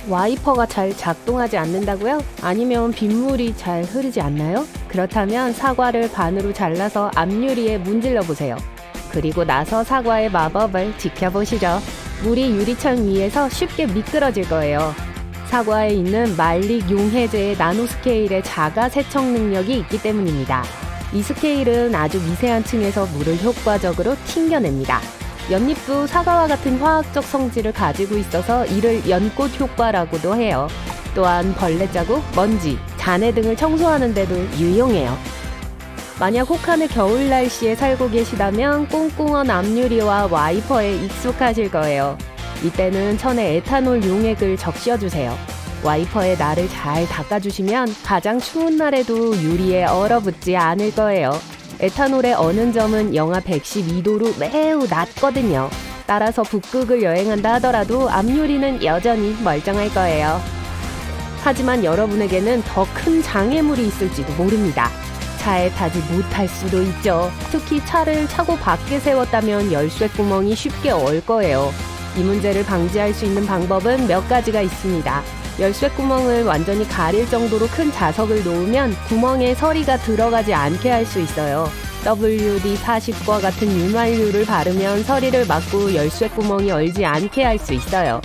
와이퍼가 잘 작동하지 않는다고요? 아니면 빗물이 잘 흐르지 않나요? 그렇다면 사과를 반으로 잘라서 앞유리에 문질러 보세요. 그리고 나서 사과의 마법을 지켜보시죠. 물이 유리창 위에서 쉽게 미끄러질 거예요. 사과에 있는 말릭 용해제의 나노스케일의 자가 세척 능력이 있기 때문입니다. 이 스케일은 아주 미세한 층에서 물을 효과적으로 튕겨냅니다. 연잎도 사과와 같은 화학적 성질을 가지고 있어서 이를 연꽃 효과라고도 해요. 또한 벌레 자국, 먼지, 잔해 등을 청소하는 데도 유용해요. 만약 혹한의 겨울 날씨에 살고 계시다면 꽁꽁한 앞유리와 와이퍼에 익숙하실 거예요. 이때는 천에 에탄올 용액을 적셔주세요. 와이퍼에 날을 잘 닦아주시면 가장 추운 날에도 유리에 얼어붙지 않을 거예요. 에탄올의 어는 점은 영하 112도로 매우 낮거든요. 따라서 북극을 여행한다 하더라도 앞유리는 여전히 멀쩡할 거예요. 하지만 여러분에게는 더 큰 장애물이 있을지도 모릅니다. 차에 타지 못할 수도 있죠. 특히 차를 차고 밖에 세웠다면 열쇠 구멍이 쉽게 얼 거예요. 이 문제를 방지할 수 있는 방법은 몇 가지가 있습니다. 열쇠 구멍을 완전히 가릴 정도로 큰 자석을 놓으면 구멍에 서리가 들어가지 않게 할 수 있어요. WD-40과 같은 윤활유를 바르면 서리를 막고 열쇠 구멍이 얼지 않게 할 수 있어요.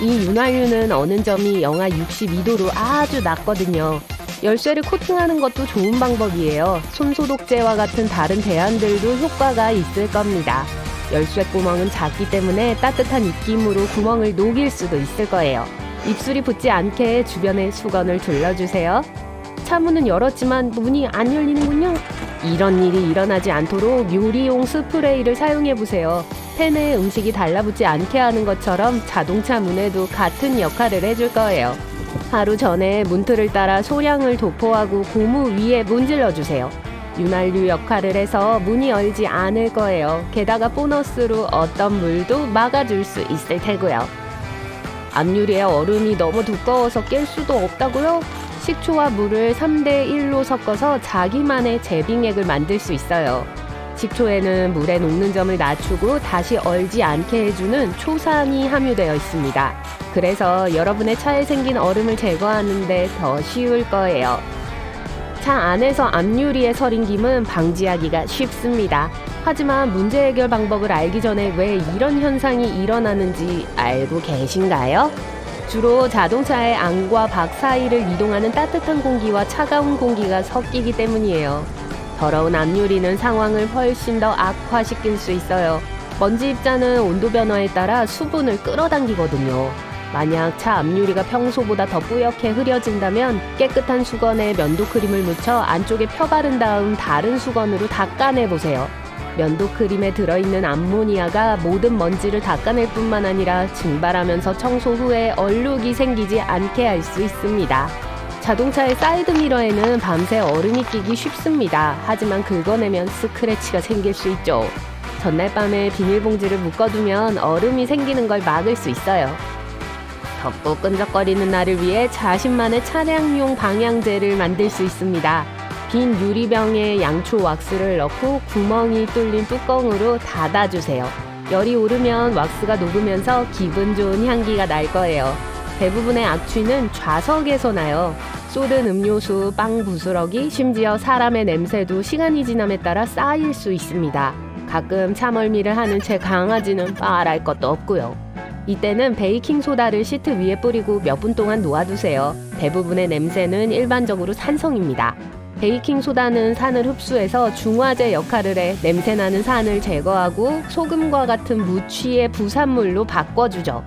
이 윤활유는 어는 점이 영하 62도로 아주 낮거든요. 열쇠를 코팅하는 것도 좋은 방법이에요. 손소독제와 같은 다른 대안들도 효과가 있을 겁니다. 열쇠 구멍은 작기 때문에 따뜻한 입김으로 구멍을 녹일 수도 있을 거예요. 입술이 붙지 않게 주변에 수건을 둘러주세요. 차 문은 열었지만 문이 안 열리는군요. 이런 일이 일어나지 않도록 요리용 스프레이를 사용해보세요. 팬에 음식이 달라붙지 않게 하는 것처럼 자동차 문에도 같은 역할을 해줄 거예요. 하루 전에 문틀을 따라 소량을 도포하고 고무 위에 문질러주세요. 윤활유 역할을 해서 문이 열지 않을 거예요. 게다가 보너스로 어떤 물도 막아줄 수 있을 테고요. 앞유리에 얼음이 너무 두꺼워서 깰 수도 없다고요? 식초와 물을 3대1로 섞어서 자기만의 제빙액을 만들 수 있어요. 식초에는 물의 녹는 점을 낮추고 다시 얼지 않게 해주는 초산이 함유되어 있습니다. 그래서 여러분의 차에 생긴 얼음을 제거하는 데 더 쉬울 거예요. 차 안에서 앞유리에 서린 김은 방지하기가 쉽습니다. 하지만 문제 해결 방법을 알기 전에 왜 이런 현상이 일어나는지 알고 계신가요? 주로 자동차의 안과 밖 사이를 이동하는 따뜻한 공기와 차가운 공기가 섞이기 때문이에요. 더러운 앞유리는 상황을 훨씬 더 악화시킬 수 있어요. 먼지 입자는 온도 변화에 따라 수분을 끌어당기거든요. 만약 차 앞유리가 평소보다 더 뿌옇게 흐려진다면 깨끗한 수건에 면도 크림을 묻혀 안쪽에 펴바른 다음 다른 수건으로 닦아내보세요. 면도 크림에 들어있는 암모니아가 모든 먼지를 닦아낼 뿐만 아니라 증발하면서 청소 후에 얼룩이 생기지 않게 할 수 있습니다. 자동차의 사이드미러에는 밤새 얼음이 끼기 쉽습니다. 하지만 긁어내면 스크래치가 생길 수 있죠. 전날 밤에 비닐봉지를 묶어두면 얼음이 생기는 걸 막을 수 있어요. 덥고 끈적거리는 날을 위해 자신만의 차량용 방향제를 만들 수 있습니다. 빈 유리병에 양초 왁스를 넣고 구멍이 뚫린 뚜껑으로 닫아주세요. 열이 오르면 왁스가 녹으면서 기분 좋은 향기가 날 거예요. 대부분의 악취는 좌석에서 나요. 쏟은 음료수, 빵 부스러기, 심지어 사람의 냄새도 시간이 지남에 따라 쌓일 수 있습니다. 가끔 차멀미를 하는 제 강아지는 말할 것도 없고요. 이때는 베이킹소다를 시트 위에 뿌리고 몇 분 동안 놓아두세요. 대부분의 냄새는 일반적으로 산성입니다. 베이킹소다는 산을 흡수해서 중화제 역할을 해 냄새나는 산을 제거하고 소금과 같은 무취의 부산물로 바꿔주죠.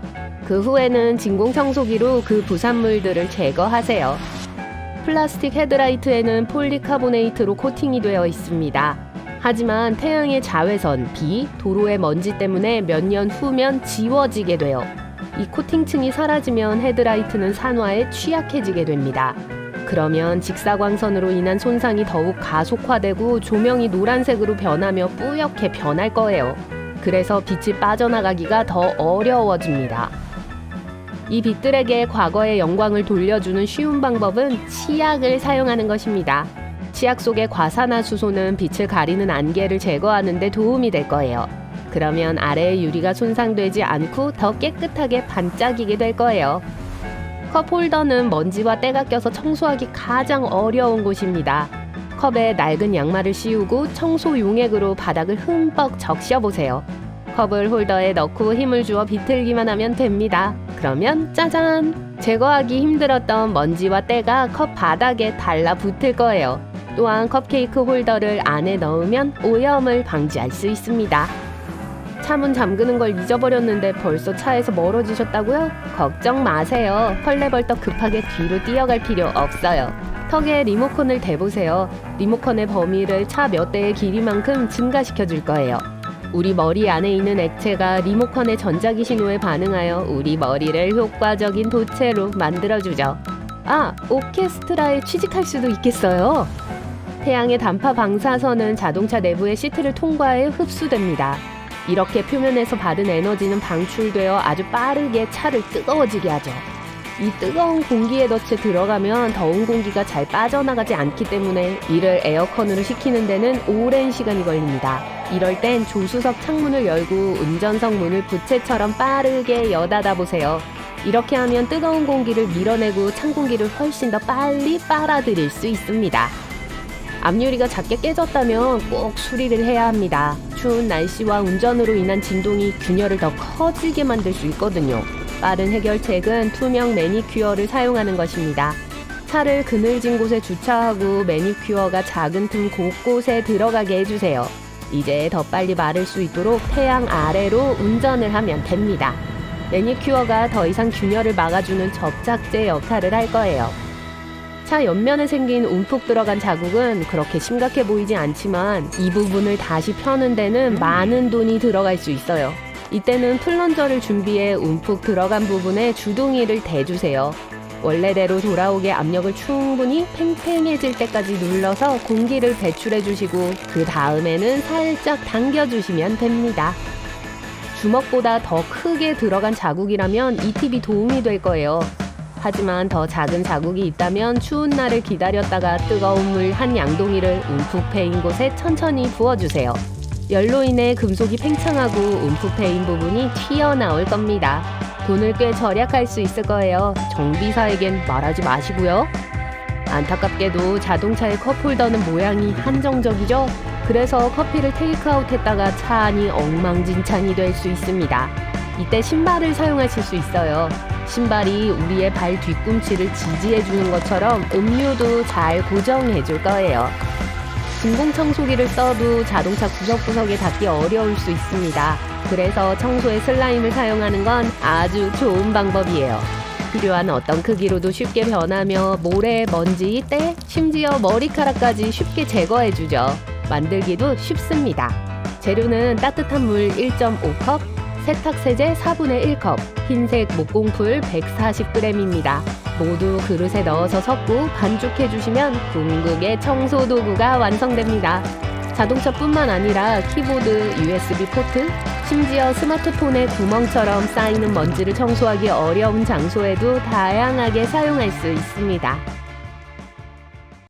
그 후에는 진공청소기로 그 부산물들을 제거하세요. 플라스틱 헤드라이트에는 폴리카보네이트로 코팅이 되어 있습니다. 하지만 태양의 자외선, 비, 도로의 먼지 때문에 몇 년 후면 지워지게 돼요. 이 코팅층이 사라지면 헤드라이트는 산화에 취약해지게 됩니다. 그러면 직사광선으로 인한 손상이 더욱 가속화되고 조명이 노란색으로 변하며 뿌옇게 변할 거예요. 그래서 빛이 빠져나가기가 더 어려워집니다. 이 빛들에게 과거의 영광을 돌려주는 쉬운 방법은 치약을 사용하는 것입니다. 치약 속의 과산화수소는 빛을 가리는 안개를 제거하는 데 도움이 될 거예요. 그러면 아래의 유리가 손상되지 않고 더 깨끗하게 반짝이게 될 거예요. 컵 홀더는 먼지와 때가 껴서 청소하기 가장 어려운 곳입니다. 컵에 낡은 양말을 씌우고 청소 용액으로 바닥을 흠뻑 적셔보세요. 컵을 홀더에 넣고 힘을 주어 비틀기만 하면 됩니다. 그러면 짜잔! 제거하기 힘들었던 먼지와 때가 컵 바닥에 달라붙을 거예요. 또한 컵케이크 홀더를 안에 넣으면 오염을 방지할 수 있습니다. 차문 잠그는 걸 잊어버렸는데 벌써 차에서 멀어지셨다고요? 걱정 마세요. 헐레벌떡 급하게 뒤로 뛰어갈 필요 없어요. 턱에 리모컨을 대보세요. 리모컨의 범위를 차 몇 대의 길이만큼 증가시켜 줄 거예요. 우리 머리 안에 있는 액체가 리모컨의 전자기 신호에 반응하여 우리 머리를 효과적인 도체로 만들어주죠. 아, 오케스트라에 취직할 수도 있겠어요. 태양의 단파 방사선은 자동차 내부의 시트를 통과해 흡수됩니다. 이렇게 표면에서 받은 에너지는 방출되어 아주 빠르게 차를 뜨거워지게 하죠. 이 뜨거운 공기에 덫에 들어가면 더운 공기가 잘 빠져나가지 않기 때문에 이를 에어컨으로 식히는 데는 오랜 시간이 걸립니다. 이럴 땐 조수석 창문을 열고 운전석 문을 부채처럼 빠르게 여닫아 보세요. 이렇게 하면 뜨거운 공기를 밀어내고 찬 공기를 훨씬 더 빨리 빨아들일 수 있습니다. 앞유리가 작게 깨졌다면 꼭 수리를 해야 합니다. 추운 날씨와 운전으로 인한 진동이 균열을 더 커지게 만들 수 있거든요. 빠른 해결책은 투명 매니큐어를 사용하는 것입니다. 차를 그늘진 곳에 주차하고 매니큐어가 작은 틈 곳곳에 들어가게 해주세요. 이제 더 빨리 마를 수 있도록 태양 아래로 운전을 하면 됩니다. 매니큐어가 더 이상 균열을 막아주는 접착제 역할을 할 거예요. 차 옆면에 생긴 움푹 들어간 자국은 그렇게 심각해 보이지 않지만 이 부분을 다시 펴는 데는 많은 돈이 들어갈 수 있어요. 이때는 플런저를 준비해 움푹 들어간 부분에 주둥이를 대주세요. 원래대로 돌아오게 압력을 충분히 팽팽해질 때까지 눌러서 공기를 배출해 주시고 그 다음에는 살짝 당겨주시면 됩니다. 주먹보다 더 크게 들어간 자국이라면 이 팁이 도움이 될 거예요. 하지만 더 작은 자국이 있다면 추운 날을 기다렸다가 뜨거운 물 한 양동이를 움푹 패인 곳에 천천히 부어주세요. 열로 인해 금속이 팽창하고 움푹 패인 부분이 튀어나올 겁니다. 돈을 꽤 절약할 수 있을 거예요. 정비사에겐 말하지 마시고요. 안타깝게도 자동차의 컵홀더는 모양이 한정적이죠. 그래서 커피를 테이크아웃했다가 차 안이 엉망진창이 될 수 있습니다. 이때 신발을 사용하실 수 있어요. 신발이 우리의 발 뒤꿈치를 지지해주는 것처럼 음료도 잘 고정해줄 거예요. 진공청소기를 써도 자동차 구석구석에 닿기 어려울 수 있습니다. 그래서 청소에 슬라임을 사용하는 건 아주 좋은 방법이에요. 필요한 어떤 크기로도 쉽게 변하며 모래, 먼지, 때, 심지어 머리카락까지 쉽게 제거해주죠. 만들기도 쉽습니다. 재료는 따뜻한 물 1.5컵, 세탁세제 4분의 1컵, 흰색 목공풀 140g입니다. 모두 그릇에 넣어서 섞고 반죽해주시면 궁극의 청소 도구가 완성됩니다. 자동차뿐만 아니라 키보드, USB 포트, 심지어 스마트폰의 구멍처럼 쌓이는 먼지를 청소하기 어려운 장소에도 다양하게 사용할 수 있습니다.